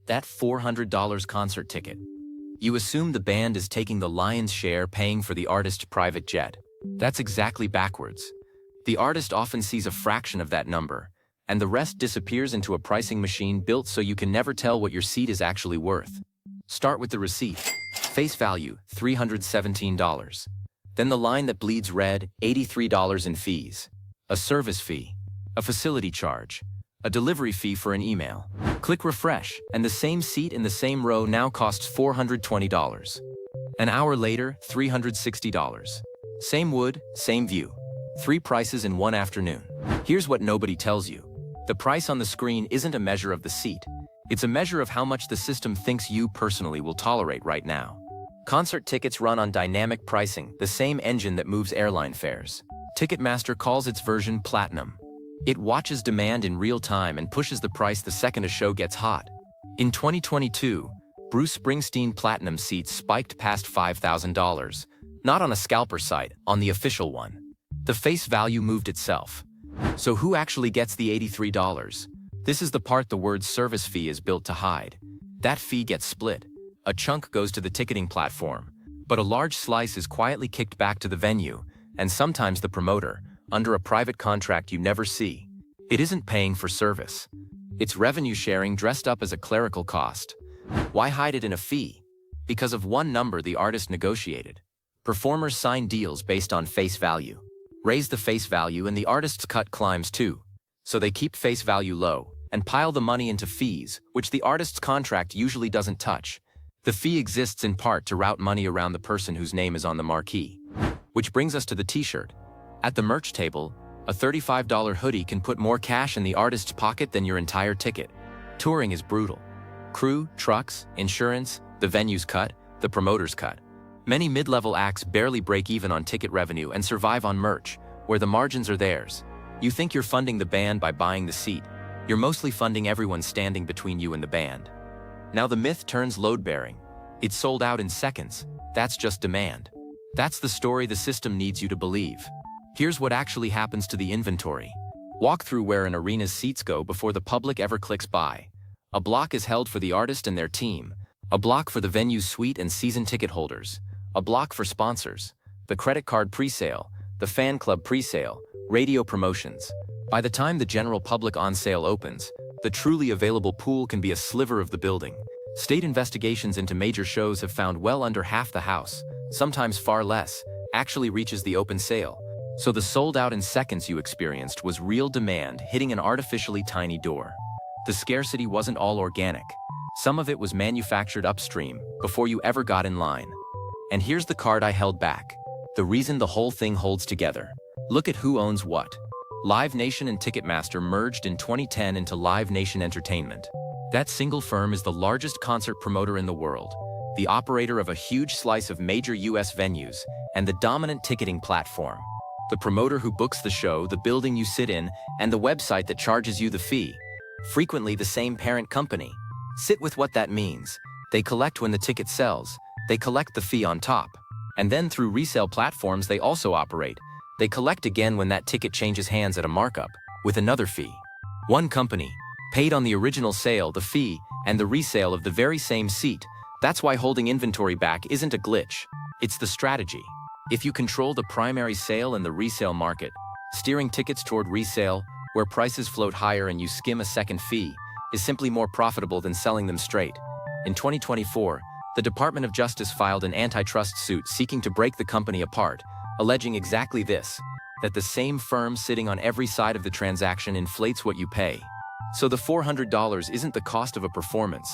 That $400 concert ticket. You assume the band is taking the lion's share, paying for the artist's private jet. That's exactly backwards. The artist often sees a fraction of that number, and the rest disappears into a pricing machine built so you can never tell what your seat is actually worth. Start with the receipt. Face value, $317. Then the line that bleeds red, $83 in fees. A service fee. A facility charge. A delivery fee for an email. Click refresh, and the same seat in the same row now costs $420. An hour later, $360. Same wood, same view. 3 prices in one afternoon. Here's what nobody tells you. The price on the screen isn't a measure of the seat. It's a measure of how much the system thinks you personally will tolerate right now. Concert tickets run on dynamic pricing, the same engine that moves airline fares. Ticketmaster calls its version Platinum. It watches demand in real time and pushes the price the second a show gets hot. In 2022, Bruce Springsteen Platinum seats spiked past $5,000. Not on a scalper site, on the official one. The face value moved itself. So who actually gets the $83? This is the part the word service fee is built to hide. That fee gets split. A chunk goes to the ticketing platform, but a large slice is quietly kicked back to the venue, and sometimes the promoter, under a private contract you never see. It isn't paying for service. It's revenue sharing dressed up as a clerical cost. Why hide it in a fee? Because of one number the artist negotiated. Performers sign deals based on face value. Raise the face value and the artist's cut climbs too. So they keep face value low and pile the money into fees, which the artist's contract usually doesn't touch. The fee exists in part to route money around the person whose name is on the marquee. Which brings us to the t-shirt. At the merch table, a $35 hoodie can put more cash in the artist's pocket than your entire ticket. Touring is brutal. Crew, trucks, insurance, the venue's cut, the promoter's cut. Many mid-level acts barely break even on ticket revenue and survive on merch, where the margins are theirs. You think you're funding the band by buying the seat. You're mostly funding everyone standing between you and the band. Now the myth turns load-bearing. It's sold out in seconds. That's just demand. That's the story the system needs you to believe. Here's what actually happens to the inventory. Walk through where an arena's seats go before the public ever clicks buy. A block is held for the artist and their team. A block for the venue's suite and season ticket holders. A block for sponsors. The credit card presale. The fan club presale. Radio promotions. By the time the general public on sale opens, the truly available pool can be a sliver of the building. State investigations into major shows have found well under half the house, sometimes far less, actually reaches the open sale. So the sold out in seconds you experienced was real demand hitting an artificially tiny door. The scarcity wasn't all organic. Some of it was manufactured upstream, before you ever got in line. And here's the card I held back. The reason the whole thing holds together. Look at who owns what. Live Nation and Ticketmaster merged in 2010 into Live Nation Entertainment. That single firm is the largest concert promoter in the world, the operator of a huge slice of major US venues, and the dominant ticketing platform. The promoter who books the show, the building you sit in, and the website that charges you the fee. Frequently the same parent company. Sit with what that means. They collect when the ticket sells. They collect the fee on top. And then through resale platforms they also operate. They collect again when that ticket changes hands at a markup, with another fee. One company, paid on the original sale, the fee, and the resale of the very same seat. That's why holding inventory back isn't a glitch. It's the strategy. If you control the primary sale and the resale market, steering tickets toward resale, where prices float higher and you skim a second fee, is simply more profitable than selling them straight. In 2024, the Department of Justice filed an antitrust suit seeking to break the company apart, alleging exactly this, that the same firm sitting on every side of the transaction inflates what you pay. So the $400 isn't the cost of a performance.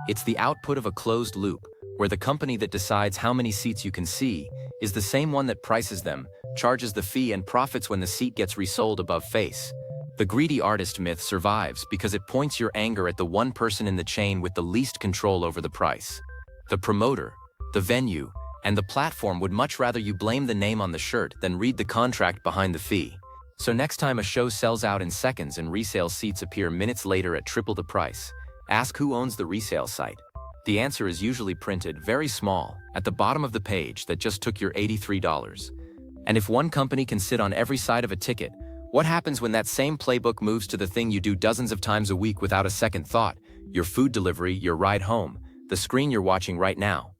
It's the output of a closed loop, where the company that decides how many seats you can see is the same one that prices them, charges the fee and profits when the seat gets resold above face. The greedy artist myth survives because it points your anger at the one person in the chain with the least control over the price. The promoter, the venue, and the platform would much rather you blame the name on the shirt than read the contract behind the fee. So next time a show sells out in seconds and resale seats appear minutes later at triple the price, ask who owns the resale site. The answer is usually printed very small at the bottom of the page that just took your $83. And if one company can sit on every side of a ticket, what happens when that same playbook moves to the thing you do dozens of times a week without a second thought, your food delivery, your ride home, the screen you're watching right now.